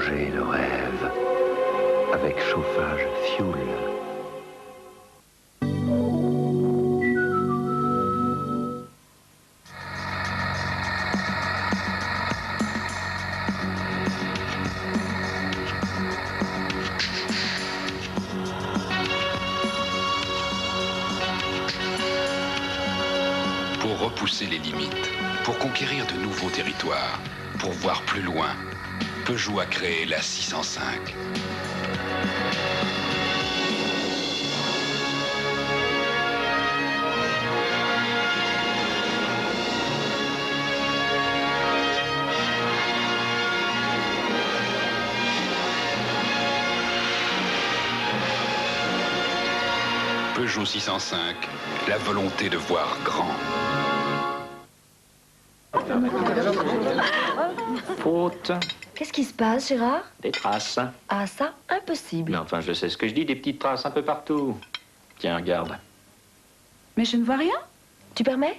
prolonger le rêve avec chauffage fioul. Pour repousser les limites, pour conquérir de nouveaux territoires, pour voir plus loin, Peugeot a créé la 605. Peugeot 605, la volonté de voir grand. Faute. Qu'est-ce qui se passe, Gérard? Des traces. Ah, ça, impossible. Mais enfin, je sais ce que je dis, des petites traces un peu partout. Tiens, regarde. Mais je ne vois rien. Tu permets?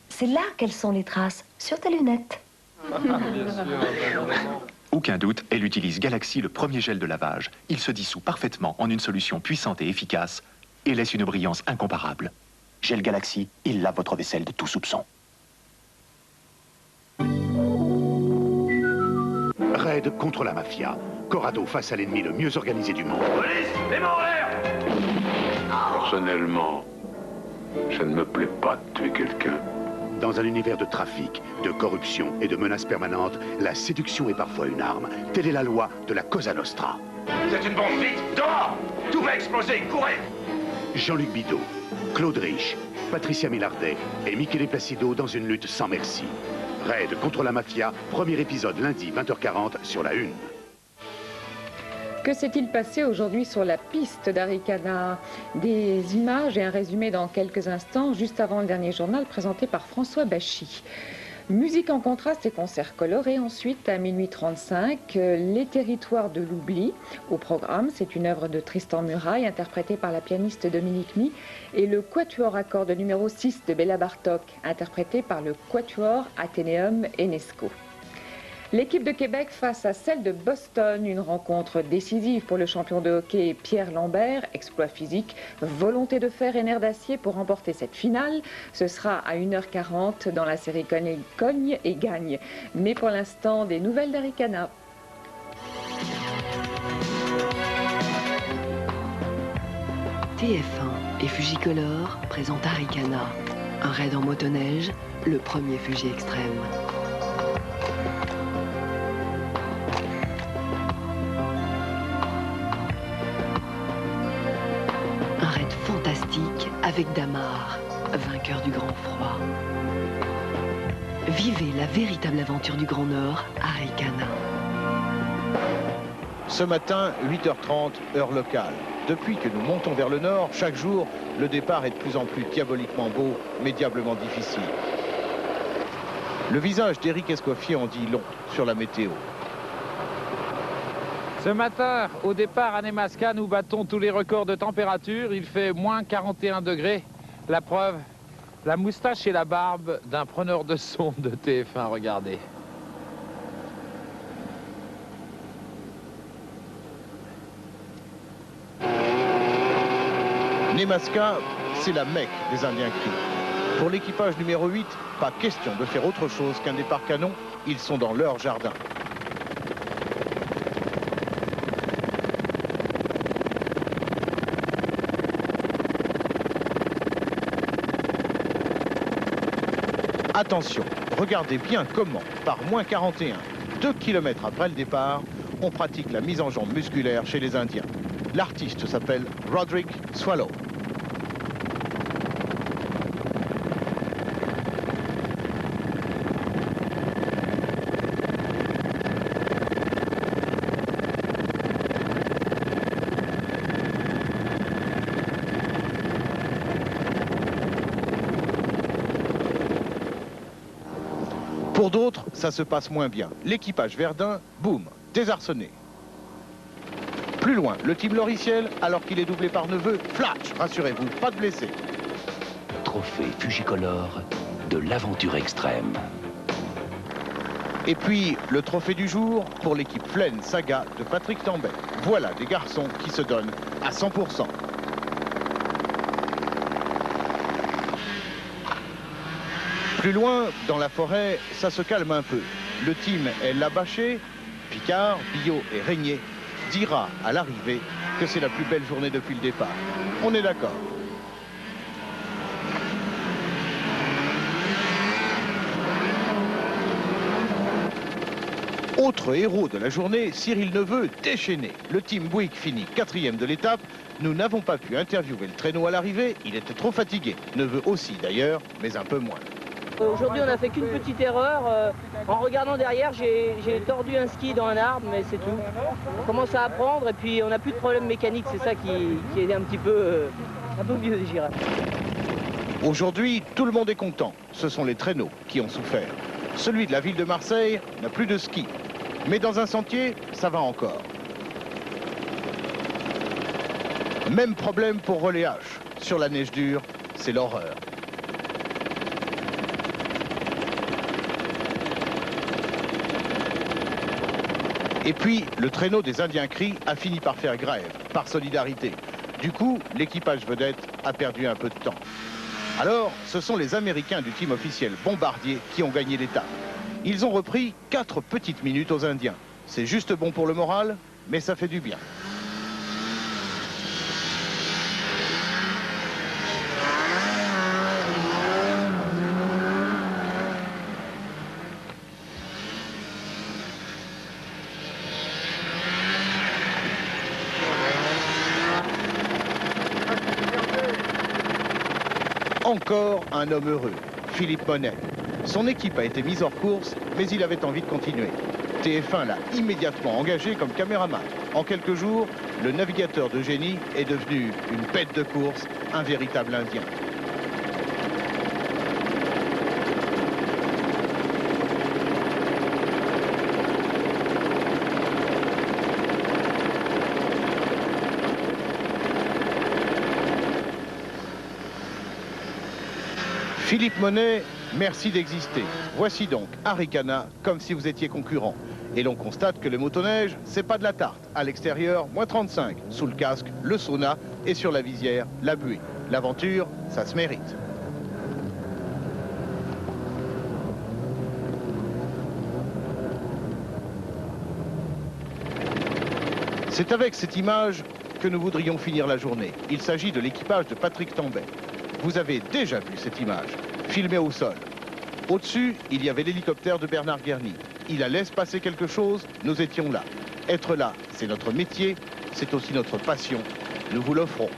C'est là qu'elles sont les traces, sur tes lunettes. Aucun doute, elle utilise Galaxy, le premier gel de lavage. Il se dissout parfaitement en une solution puissante et efficace et laisse une brillance incomparable. Gel Galaxy, il lave votre vaisselle de tout soupçon. Raid contre la mafia. Corrado face à l'ennemi le mieux organisé du monde. Police, les mains en l'air! Personnellement, ça ne me plaît pas de tuer quelqu'un. Dans un univers de trafic, de corruption et de menaces permanentes, la séduction est parfois une arme. Telle est la loi de la Cosa Nostra. Vous êtes une bombe, vite, dehors! Tout va exploser, courez! Jean-Luc Bidault, Claude Rich, Patricia Millardet et Michele Placido dans une lutte sans merci. Raid contre la mafia, premier épisode lundi 20h40 sur la Une. Que s'est-il passé aujourd'hui sur la piste d'Arikana? Des images et un résumé dans quelques instants, juste avant le dernier journal présenté par François Bachy. Musique en contraste et concerts colorés ensuite à minuit 35. Les territoires de l'oubli. Au programme, c'est une œuvre de Tristan Muraille interprétée par la pianiste Dominique Ney et le quatuor à cordes numéro 6 de Béla Bartók interprété par le quatuor Athénéum Enesco. L'équipe de Québec face à celle de Boston, une rencontre décisive pour le champion de hockey Pierre Lambert, exploit physique, volonté de fer et nerf d'acier pour remporter cette finale. Ce sera à 1h40 dans la série Cogne et gagne. Mais pour l'instant, des nouvelles d'Arikana. TF1 et Fujicolor présentent Arikana, un raid en motoneige, le premier Fuji extrême. Un raid fantastique avec Damar, vainqueur du grand froid. Vivez la véritable aventure du Grand Nord, Arikana. Ce matin, 8h30, heure locale. Depuis que nous montons vers le nord, chaque jour, le départ est de plus en plus diaboliquement beau, mais diablement difficile. Le visage d'Éric Escoffier en dit long sur la météo. Ce matin, au départ à Nemaska, nous battons tous les records de température. Il fait moins 41 degrés. La preuve, la moustache et la barbe d'un preneur de son de TF1. Regardez. Nemaska, c'est la Mecque des Indiens Cris. Pour l'équipage numéro 8, pas question de faire autre chose qu'un départ canon. Ils sont dans leur jardin. Attention, regardez bien comment, par moins 41, 2 km après le départ, on pratique la mise en jambe musculaire chez les Indiens. L'artiste s'appelle Roderick Swallow. Pour d'autres, ça se passe moins bien. L'équipage Verdun, boum, désarçonné. Plus loin, le team Loriciel, alors qu'il est doublé par Neveu, flash, rassurez-vous, pas de blessés. Trophée Fujicolor de l'aventure extrême. Et puis, le trophée du jour pour l'équipe Flaine Saga de Patrick Tambay. Voilà des garçons qui se donnent à 100%. Plus loin, dans la forêt, ça se calme un peu. Le team est Labâché, Picard, Billot et Régnier dira à l'arrivée que c'est la plus belle journée depuis le départ. On est d'accord. Autre héros de la journée, Cyril Neveu déchaîné. Le team Bouygues finit 4e de l'étape. Nous n'avons pas pu interviewer le traîneau à l'arrivée, il était trop fatigué. Neveu aussi d'ailleurs, mais un peu moins. Aujourd'hui, on n'a fait qu'une petite erreur. En regardant derrière, j'ai tordu un ski dans un arbre, mais c'est tout. On commence à apprendre et puis on n'a plus de problème mécanique. C'est ça qui est un peu mieux des girafes. Aujourd'hui, tout le monde est content. Ce sont les traîneaux qui ont souffert. Celui de la ville de Marseille n'a plus de ski. Mais dans un sentier, ça va encore. Même problème pour Relais H. Sur la neige dure, c'est l'horreur. Et puis, le traîneau des Indiens Cris a fini par faire grève, par solidarité. Du coup, l'équipage vedette a perdu un peu de temps. Alors, ce sont les Américains du team officiel Bombardier qui ont gagné l'étape. Ils ont repris 4 petites minutes aux Indiens. C'est juste bon pour le moral, mais ça fait du bien. Encore un homme heureux, Philippe Monet. Son équipe a été mise hors course, mais il avait envie de continuer. TF1 l'a immédiatement engagé comme caméraman. En quelques jours, le navigateur de génie est devenu une bête de course, un véritable Indien. Philippe Monet, merci d'exister. Voici donc Arikana, comme si vous étiez concurrent. Et l'on constate que le motoneige, c'est pas de la tarte. À l'extérieur, moins 35. Sous le casque, le sauna. Et sur la visière, la buée. L'aventure, ça se mérite. C'est avec cette image que nous voudrions finir la journée. Il s'agit de l'équipage de Patrick Tambay. Vous avez déjà vu cette image, filmée au sol. Au-dessus, il y avait l'hélicoptère de Bernard Guerny. Il allait se passer quelque chose, nous étions là. Être là, c'est notre métier, c'est aussi notre passion. Nous vous l'offrons.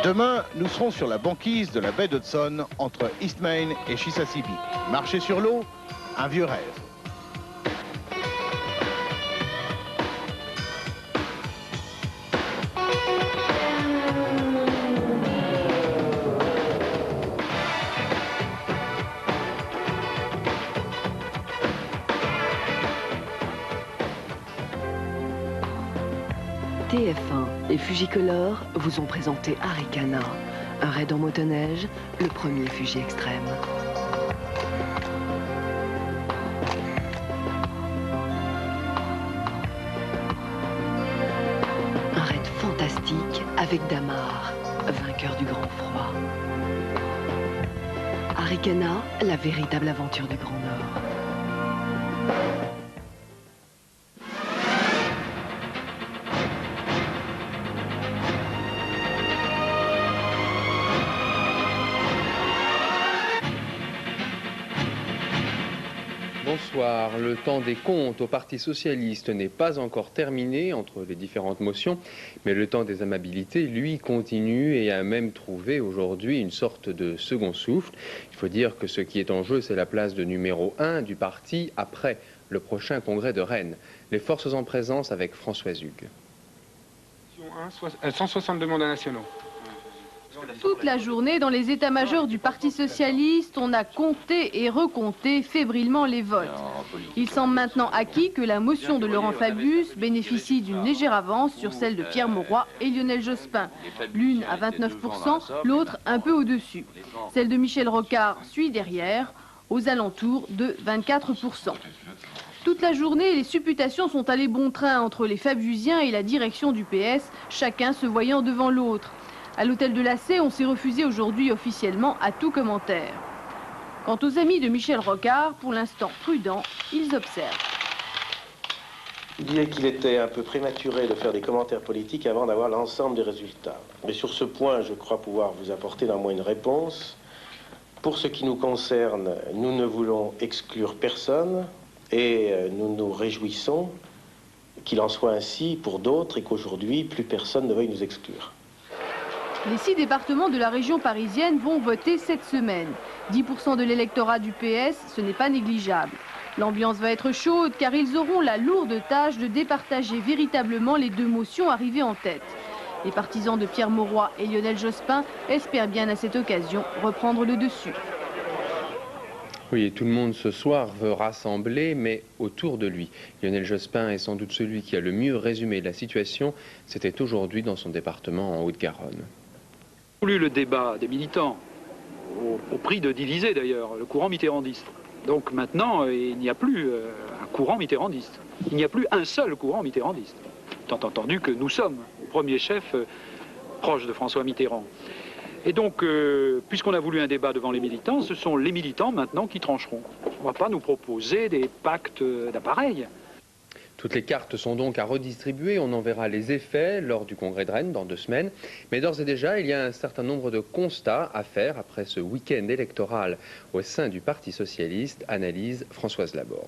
Demain, nous serons sur la banquise de la baie d'Hudson, entre Eastmain et Chisasibi. Marcher sur l'eau, un vieux rêve. TF1 et Fujicolor vous ont présenté Arikana, un raid en motoneige, le premier Fuji extrême. Un raid fantastique avec Damar, vainqueur du grand froid. Arikana, la véritable aventure du Grand Nord. Bonsoir. Le temps des comptes au Parti socialiste n'est pas encore terminé entre les différentes motions, mais le temps des amabilités, lui, continue et a même trouvé aujourd'hui une sorte de second souffle. Il faut dire que ce qui est en jeu, c'est la place de numéro 1 du parti après le prochain congrès de Rennes. Les forces en présence avec François Hugues. 162 mandats nationaux. Toute la journée, dans les états-majors du Parti socialiste, on a compté et recompté fébrilement les votes. Il semble maintenant acquis que la motion de Laurent Fabius bénéficie d'une légère avance sur celle de Pierre Mauroy et Lionel Jospin. L'une à 29%, l'autre un peu au-dessus. Celle de Michel Rocard suit derrière, aux alentours de 24%. Toute la journée, les supputations sont allées bon train entre les Fabiusiens et la direction du PS, chacun se voyant devant l'autre. À l'hôtel de la Cé, on s'est refusé aujourd'hui officiellement à tout commentaire. Quant aux amis de Michel Rocard, pour l'instant prudents, ils observent. Je dirais qu'il était un peu prématuré de faire des commentaires politiques avant d'avoir l'ensemble des résultats. Mais sur ce point, je crois pouvoir vous apporter néanmoins une réponse. Pour ce qui nous concerne, nous ne voulons exclure personne et nous nous réjouissons qu'il en soit ainsi pour d'autres et qu'aujourd'hui, plus personne ne veuille nous exclure. Les 6 départements de la région parisienne vont voter cette semaine. 10% de l'électorat du PS, ce n'est pas négligeable. L'ambiance va être chaude car ils auront la lourde tâche de départager véritablement les 2 motions arrivées en tête. Les partisans de Pierre Mauroy et Lionel Jospin espèrent bien à cette occasion reprendre le dessus. Oui, et tout le monde ce soir veut rassembler, mais autour de lui. Lionel Jospin est sans doute celui qui a le mieux résumé la situation. C'était aujourd'hui dans son département en Haute-Garonne. Voulu le débat des militants, au prix de diviser d'ailleurs le courant mitterrandiste. Donc maintenant, il n'y a plus un courant mitterrandiste. Il n'y a plus un seul courant mitterrandiste. Tant entendu que nous sommes, au premier chef, proches de François Mitterrand. Et donc, puisqu'on a voulu un débat devant les militants, ce sont les militants maintenant qui trancheront. On ne va pas nous proposer des pactes d'appareil. Toutes les cartes sont donc à redistribuer. On en verra les effets lors du congrès de Rennes dans 2 semaines. Mais d'ores et déjà, il y a un certain nombre de constats à faire après ce week-end électoral au sein du Parti socialiste, analyse Françoise Laborde.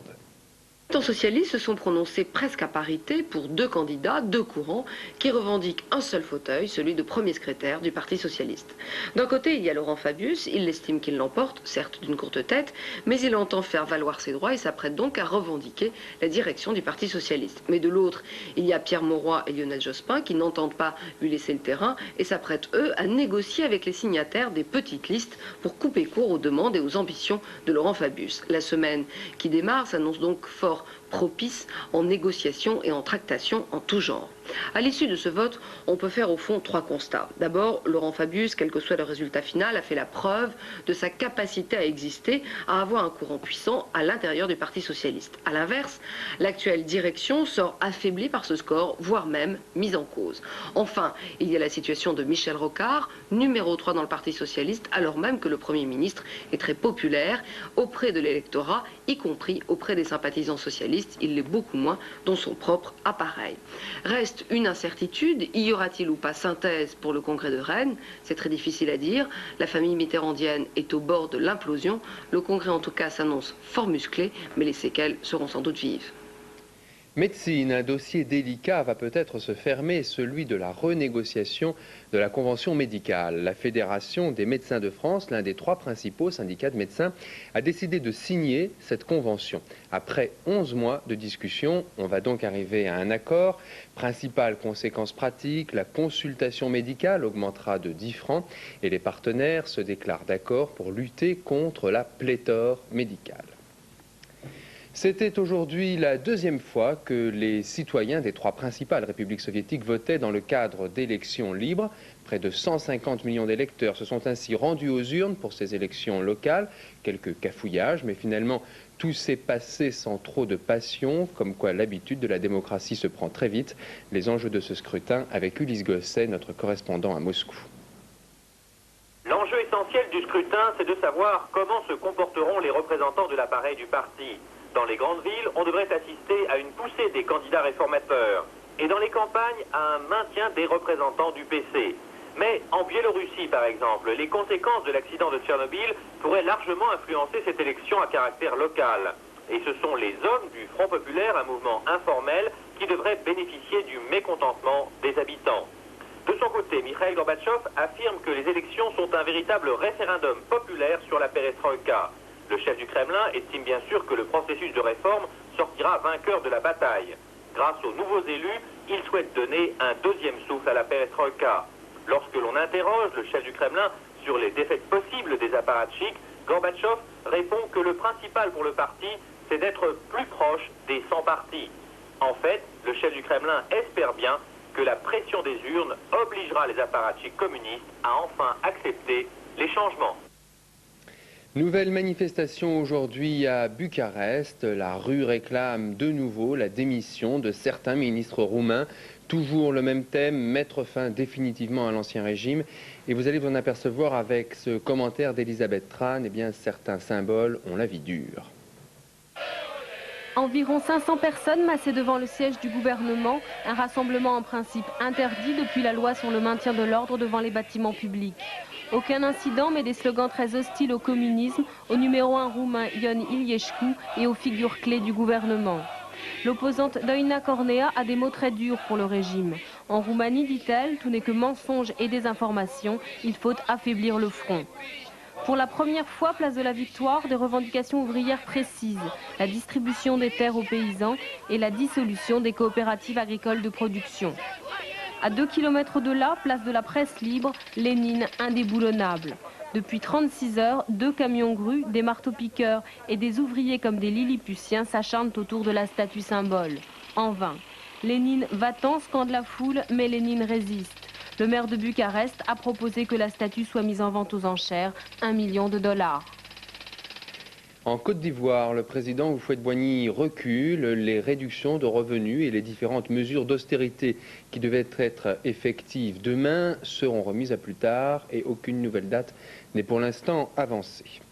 Les militants socialistes se sont prononcés presque à parité pour 2 candidats, 2 courants, qui revendiquent un seul fauteuil, celui de premier secrétaire du Parti socialiste. D'un côté, il y a Laurent Fabius, il estime qu'il l'emporte, certes d'une courte tête, mais il entend faire valoir ses droits et s'apprête donc à revendiquer la direction du Parti socialiste. Mais de l'autre, il y a Pierre Mauroy et Lionel Jospin qui n'entendent pas lui laisser le terrain et s'apprêtent, eux, à négocier avec les signataires des petites listes pour couper court aux demandes et aux ambitions de Laurent Fabius. La semaine qui démarre s'annonce donc fort propice en négociation et en tractation en tout genre. À l'issue de ce vote, on peut faire au fond 3 constats. D'abord, Laurent Fabius, quel que soit le résultat final, a fait la preuve de sa capacité à exister, à avoir un courant puissant à l'intérieur du Parti socialiste. A l'inverse, l'actuelle direction sort affaiblie par ce score, voire même mise en cause. Enfin, il y a la situation de Michel Rocard, numéro 3 dans le Parti socialiste, alors même que le Premier ministre est très populaire auprès de l'électorat, y compris auprès des sympathisants socialistes. Il l'est beaucoup moins dans son propre appareil. Reste une incertitude, y aura-t-il ou pas synthèse pour le congrès de Rennes? C'est très difficile à dire. La famille mitterrandienne est au bord de l'implosion. Le congrès en tout cas s'annonce fort musclé, mais les séquelles seront sans doute vives. Médecine, un dossier délicat va peut-être se fermer, celui de la renégociation de la convention médicale. La Fédération des médecins de France, l'un des 3 principaux syndicats de médecins, a décidé de signer cette convention. Après 11 mois de discussion, on va donc arriver à un accord. Principale conséquence pratique, la consultation médicale augmentera de 10 francs et les partenaires se déclarent d'accord pour lutter contre la pléthore médicale. C'était aujourd'hui la 2e fois que les citoyens des 3 principales républiques soviétiques votaient dans le cadre d'élections libres. Près de 150 millions d'électeurs se sont ainsi rendus aux urnes pour ces élections locales. Quelques cafouillages, mais finalement tout s'est passé sans trop de passion, comme quoi l'habitude de la démocratie se prend très vite. Les enjeux de ce scrutin avec Ulysse Gosset, notre correspondant à Moscou. L'enjeu essentiel du scrutin, c'est de savoir comment se comporteront les représentants de l'appareil du parti. Dans les grandes villes, on devrait assister à une poussée des candidats réformateurs et dans les campagnes, à un maintien des représentants du PC. Mais en Biélorussie, par exemple, les conséquences de l'accident de Tchernobyl pourraient largement influencer cette élection à caractère local. Et ce sont les hommes du Front populaire, un mouvement informel, qui devraient bénéficier du mécontentement des habitants. De son côté, Mikhail Gorbatchev affirme que les élections sont un véritable référendum populaire sur la perestroïka. Le chef du Kremlin estime bien sûr que le processus de réforme sortira vainqueur de la bataille. Grâce aux nouveaux élus, il souhaite donner un 2e souffle à la perestroïka. Lorsque l'on interroge le chef du Kremlin sur les défaites possibles des apparatchiks, Gorbatchev répond que le principal pour le parti, c'est d'être plus proche des sans-partis. En fait, le chef du Kremlin espère bien que la pression des urnes obligera les apparatchiks communistes à enfin accepter les changements. Nouvelle manifestation aujourd'hui à Bucarest. La rue réclame de nouveau la démission de certains ministres roumains. Toujours le même thème, mettre fin définitivement à l'ancien régime. Et vous allez vous en apercevoir avec ce commentaire d'Elisabeth Tran. Eh bien, certains symboles ont la vie dure. Environ 500 personnes massées devant le siège du gouvernement, un rassemblement en principe interdit depuis la loi sur le maintien de l'ordre devant les bâtiments publics. Aucun incident, mais des slogans très hostiles au communisme, au numéro 1 roumain Ion Iliescu et aux figures clés du gouvernement. L'opposante Doina Cornea a des mots très durs pour le régime. En Roumanie, dit-elle, tout n'est que mensonge et désinformation, il faut affaiblir le front. Pour la première fois, place de la Victoire, des revendications ouvrières précises, la distribution des terres aux paysans et la dissolution des coopératives agricoles de production. À 2 km de là, place de la presse libre, Lénine indéboulonnable. Depuis 36 heures, 2 camions grues, des marteaux-piqueurs et des ouvriers comme des Lilliputiens s'acharnent autour de la statue symbole. En vain. Lénine va-t'en, scande la foule, mais Lénine résiste. Le maire de Bucarest a proposé que la statue soit mise en vente aux enchères, $1 million. En Côte d'Ivoire, le président Houphouët-Boigny recule. Les réductions de revenus et les différentes mesures d'austérité qui devaient être effectives demain seront remises à plus tard et aucune nouvelle date n'est pour l'instant avancée.